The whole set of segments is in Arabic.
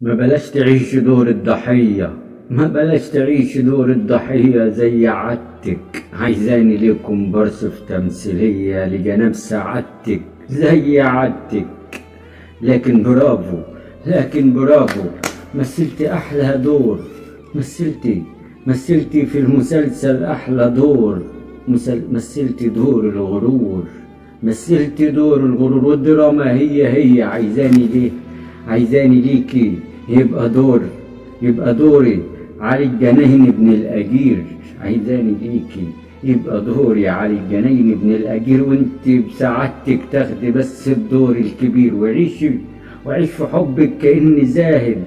ما بلاش تعيش دور الضحية، ما بلاش تعيش دور الضحية زي عادتك، عايزاني ليه كومبارس في تمثيلية لجناب سعادتك زي عادتك. لكن برافو، لكن برافو، مثلتي أحلى دور، مثلتي في المسلسل أحلى دور، مثلتي دور الغرور، مثلتي دور الغرور. والدراما هي عايزاني ليكي يبقى دوري علي الجناين ابن الأجير، عايزاني ليكي يبقى دوري علي الجناين ابن الأجير، وانت بسعادتك تاخدي بس الدور الكبير. وعيش في حبك كأني زاهد،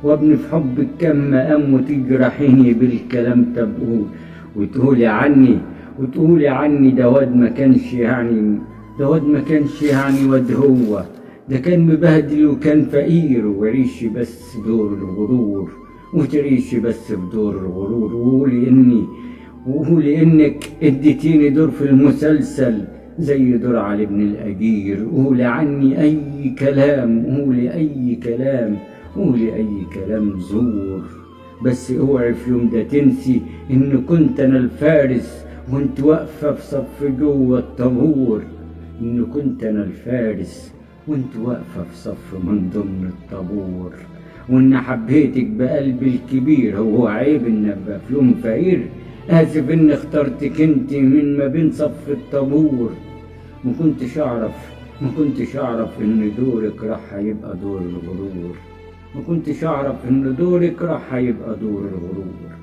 وابني في حبك كم مقام، وتجرحيني بالكلام تبقول، وتقولي عني ده واد ما كانش يعني، واد هو ده كان مبهدل وكان فقير. وعيشي بس دور الغرور، وتعيشي بس في دور الغرور، وقولي انك اديتيني دور في المسلسل زي دور علي بن الأجير. قولي عني اي كلام، قولي اي كلام زور، بس اوعي في يوم ده تنسي ان كنت انا الفارس وانت واقفة في صف جوه الطابور، ان كنت انا الفارس وانت واقفة في صف من ضمن الطابور، وان حبيتك بقلبي الكبير. هو عيب ان ابقى في يوم فقير؟ اسف ان اخترتك انت من ما بين صف الطابور. ما كنتش اعرف ان دورك راح هيبقى دور الغرور، ما كنتش اعرف ان دورك راح هيبقى دور الغرور.